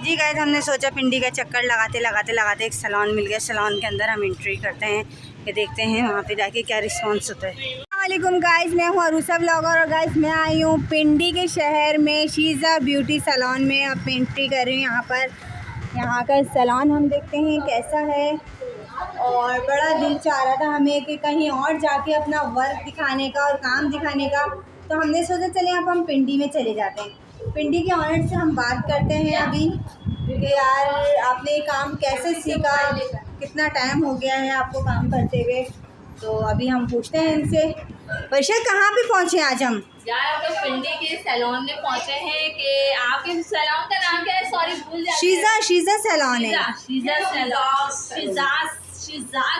जी guys, हमने सोचा पिंडी का चक्कर लगाते एक सैलून मिल गया। सैलून के अंदर हम एंट्री करते हैं कि देखते हैं वहाँ पे जाके क्या रिस्पांस होता है। अस्सलामुअलैकुम गाइस, मैं हूँ अरूसा ब्लॉगर और गाइस मैं आई हूँ पिंडी के शहर में शीज़ा ब्यूटी सैलून में। अब एंट्री कर रही हूँ यहाँ पर। यहाँ का सैलून हम देखते हैं कैसा है और बड़ा दिल चाह रहा था हमें कि कहीं और जाके अपना वर्क दिखाने का और काम दिखाने का, तो हमने सोचा चले अब हम पिंडी में चले जाते हैं। पिंडी के ऑनर से हम बात करते हैं अभी कि यार आपने ये काम कैसे सीखा, कितना टाइम हो गया है आपको काम करते हुए, तो अभी हम पूछते हैं इनसे। वर्षा, कहाँ पे पहुँचे आज हम? यार तो पिंडी के सैलून में पहुंचे हैं कि आपके सैलून का नाम क्या है? सॉरी भूल जाते। शीज़ा सैलून है। शीज़ा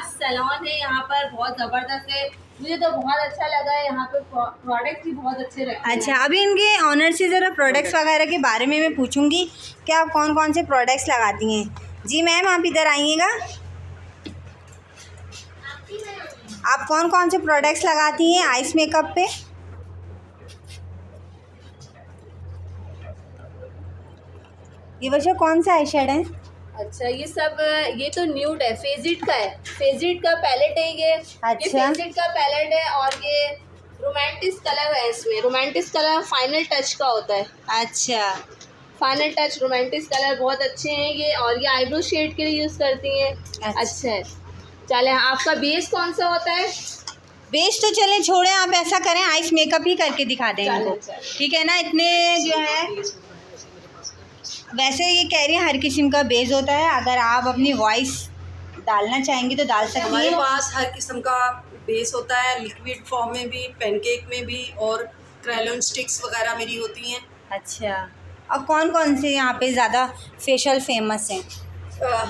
सैलून है। यहाँ पर बहुत ज़बरदस्त है, मुझे तो बहुत अच्छा लगा है। यहाँ पे प्रोडक्ट भी बहुत अच्छे रखे हैं। अच्छा, अभी इनके ऑनर से ज़रा प्रोडक्ट्स वगैरह के बारे में मैं पूछूंगी कि आप कौन कौन से प्रोडक्ट्स लगाती हैं। जी मैम, आप इधर आइएगा। आप कौन कौन से प्रोडक्ट्स लगाती हैं आइस मेकअप पे? ये वैसे कौन सा आई शेड है? अच्छा, ये तो न्यूड है, फेजिट का है। फेजिट का पैलेट है ये। अच्छा। ये फेजिट का पैलेट है और ये रोमांटिक कलर है। इसमें रोमांटिक कलर फाइनल टच का होता है। अच्छा, फाइनल टच रोमांटिक कलर बहुत अच्छे हैं ये, और ये आईब्रो शेड के लिए यूज़ करती हैं। अच्छा है। चले, आपका बेस कौन सा होता है? बेस तो चलें छोड़ें, आप ऐसा करें आइस मेकअप ही करके दिखा दें इनको, ठीक है ना? इतने जो है वैसे ये कह रही है हर किस्म का बेस होता है, अगर आप अपनी वॉइस डालना चाहेंगी तो डाल सकती हैं। हमारे पास हर किस्म का बेस होता है, लिक्विड फॉर्म में भी, पैनकेक में भी, और क्रेयॉन स्टिक्स वगैरह मेरी होती हैं। अच्छा, और कौन कौन से यहाँ पे ज़्यादा फेशियल फेमस हैं?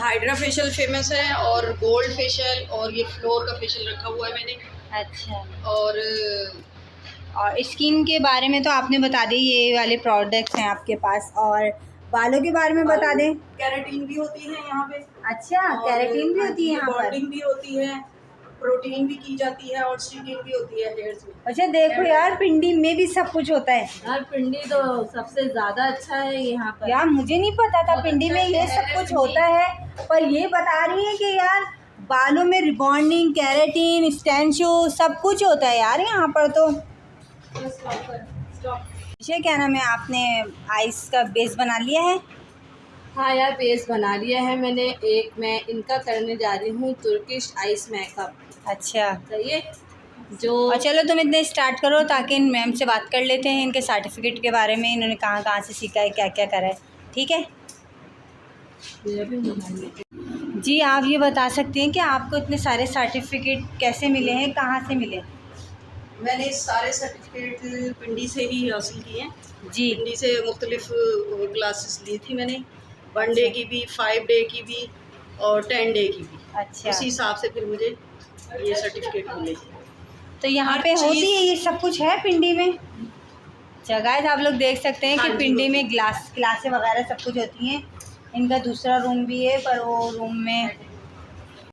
हाइड्रा फेशियल फेमस है, और गोल्ड फेशियल, और ये फ्लोर का फेशियल रखा हुआ है मैंने। अच्छा, और स्किन के बारे में तो आपने बता दी, ये वाले प्रोडक्ट्स हैं आपके पास। और बालों के बारे में बता दें। केराटिन भी होती है यहाँ पे। अच्छा, केराटिन भी होती है यहाँ पर? बॉन्डिंग भी होती है, प्रोटीन भी की जाती है, और स्टिचिंग भी होती है हेयर्स में। अच्छा, देखो यार, पिंडी में भी सब कुछ होता है यार पिंडी तो सबसे ज़्यादा अच्छा है यहाँ पर। यार, मुझे नहीं पता था पिंडी में ये सब कुछ होता है, पर ये बता रही है कि यार बालों में रिबॉन्डिंग, केराटिन, स्टेंशो सब कुछ होता है यार यहाँ पर। तो ये क्या नाम है, आपने आइस का बेस बना लिया है? हाँ यार, बेस बना लिया है मैंने। मैं इनका करने जा रही हूँ तुर्किश आइस मेकअप। अच्छा, सही है जो। और चलो तुम इतने स्टार्ट करो ताकि इन मैम से बात कर लेते हैं इनके सर्टिफिकेट के बारे में, इन्होंने कहाँ कहाँ से सीखा है, क्या क्या करा है, ठीक है? जी, आप ये बता सकते हैं कि आपको इतने सारे सर्टिफिकेट कैसे मिले हैं, कहाँ से मिले? मैंने सारे सर्टिफिकेट पिंडी से ही हासिल किए हैं। जी, पिंडी से मुख्तलिफ क्लासेस ली थी मैंने, 1 डे की भी, 5 डे की भी, और 10 डे की भी। अच्छा, उसी हिसाब से फिर मुझे ये सर्टिफिकेट मिले। तो यहाँ पे होती है ये सब कुछ है पिंडी में? जगह आप लोग देख सकते हैं कि पिंडी में क्लासें वगैरह सब कुछ होती हैं। इनका दूसरा रूम भी है, पर वो रूम में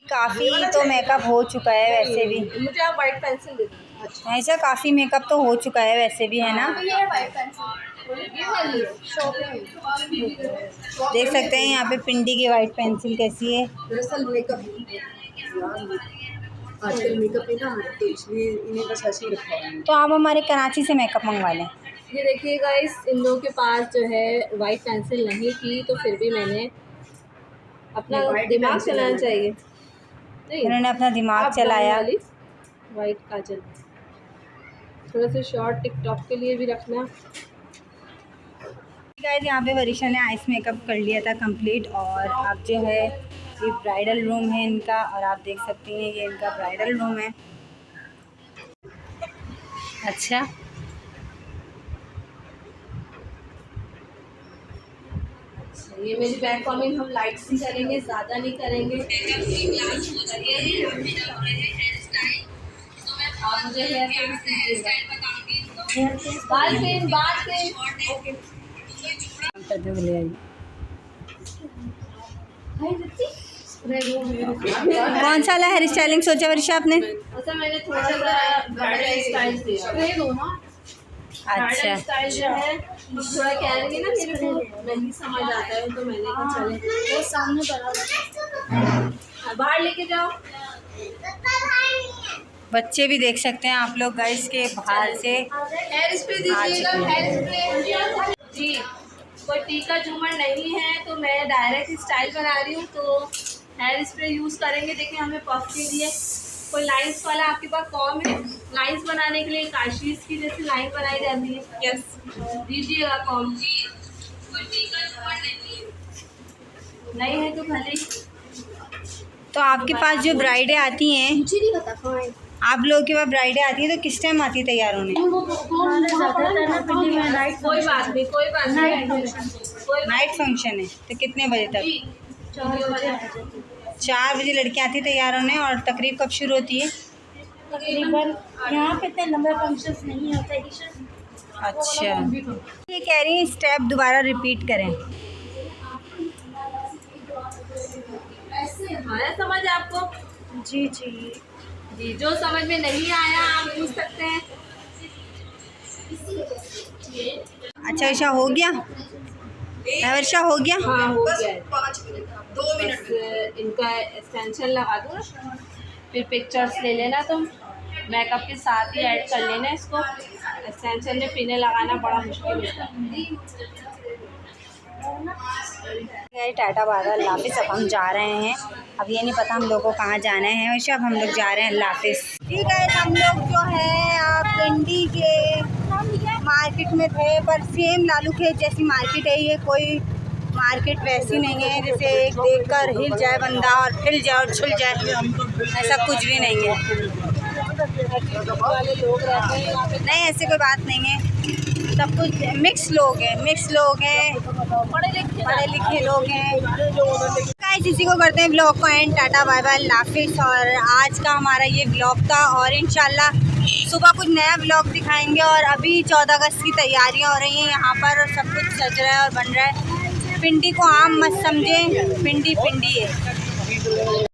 काफ़ी तो मेकअप हो चुका है वैसे भी। मुझे आप वाइट पेंसिल दे दो। अच्छा, ऐसा काफ़ी मेकअप तो हो चुका है वैसे भी, है ना? ये वाइट पेंसिल देख सकते हैं यहाँ पे पिंडी की वाइट पेंसिल कैसी है। दरअसल मेकअप आजकल मेकअप है ना, तो इसलिए इन्हें बस ऐसे ही रखा है। तो आप हमारे कराची से मेकअप मंगवा लें। ये देखिए गाइस, इन लोगों के पास जो है वाइट पेंसिल नहीं थी, तो फिर भी मैंने अपना दिमाग चलाना चाहिए। नहीं, इन्होंने अपना दिमाग चलाया। वाइट काजल थोड़ा सा शॉर्ट टिकटॉक के लिए भी रखना। गाइस, यहाँ पे वरिशा ने आइस मेकअप कर लिया था कंप्लीट, और अब जो है ये ब्राइडल रूम है इनका, और आप देख सकते हैं ये इनका ब्राइडल रूम है। अच्छा, ये मेरी बैक कॉमिंग हम लाइट से करेंगे, ज़्यादा नहीं करेंगे। आप मुझे हेयर बाल पेन कौन सा वाला हेयर स्टाइलिंग सोचा वर्षा आपने? अच्छा, मैंने थोड़ा सा ब्राइडल स्टाइल दिया। अच्छा, स्टाइल जो है थोड़ा कह रही है ना मेरे को नहीं समझ आता है, तो मैंने कहा चले वो सामने बड़ा बाहर लेके जाओ। बच्चे भी देख सकते हैं आप लोग गाइस के बाहर से। हेयर स्प्रे दीजिएगा, हेयर स्प्रे जी। कोई टीका झूमर नहीं है तो मैं डायरेक्ट स्टाइल बना रही हूँ, तो हेयर स्प्रे यूज़ करेंगे। देखिए हमें पफ के लिए कोई लाइंस वाला आपके पास कॉम है, लाइंस बनाने के लिए काशीज की जैसे लाइन बनाई जाती है, यस दीजिएगा कॉम। कोई टीका झूमर नहीं है तो भले। तो आपके पास जो ब्राइडें आती हैं, मुझे नहीं पता कहाँ है। आप लोगों के पास ब्राइडें आती हैं तो किस टाइम आती है तैयार होने? कोई बात नहीं, कोई बात नहीं, कोई नाइट फंक्शन है तो कितने बजे तक? 4 बजे लड़कियाँ आती है तैयार होने। और तकरीब कब शुरू होती है? तकरीबन यहाँ पे इतने लंबे फंक्शंस नहीं होते। अच्छा, ये कह रही हैं स्टेप दोबारा रिपीट करें। आया समझ आपको? जी जी जी, जो समझ में नहीं आया आप पूछ सकते हैं। अच्छा वर्षा हो गया? वर्षा हो गया? हाँ हो बस गया है। 5 मिनट, 2 मिनट बस इनका एक्सटेंशन लगा दो, फिर पिक्चर्स ले लेना तुम, मेकअप के साथ ही ऐड कर लेना इसको। एक्सटेंशन में पिने लगाना बड़ा मुश्किल होता है। टाटा बाय बाय, अल्लाह हाफिज़। अब हम जा रहे हैं, अब ये नहीं पता हम लोग को कहाँ जाना है। वर्षा अब हम लोग जा रहे हैं, अल्लाह हाफिज़। ठीक है, हम लोग जो है आप पिंडी के मार्केट में थे, पर सेम लालू खेत जैसी मार्केट है ये। कोई मार्केट वैसी नहीं है जैसे देखकर हिल जाए बंदा और हिल जाए और छुल जाए, ऐसा कुछ भी नहीं है। नहीं ऐसी कोई बात नहीं है, सब कुछ मिक्स लोग हैं, पढ़े लिखे लोग हैं। गाइस इसी को करते हैं ब्लॉग को एंड। टाटा बाय बाय, अल्लाह हाफिज़। और आज का हमारा ये ब्लॉग था, और इंशाल्लाह सुबह कुछ नया ब्लॉग दिखाएंगे। और अभी 14 अगस्त की तैयारियां हो रही हैं यहाँ पर, और सब कुछ सज रहा है और बन रहा है। पिंडी को आम मत समझें, पिंडी पिंडी है।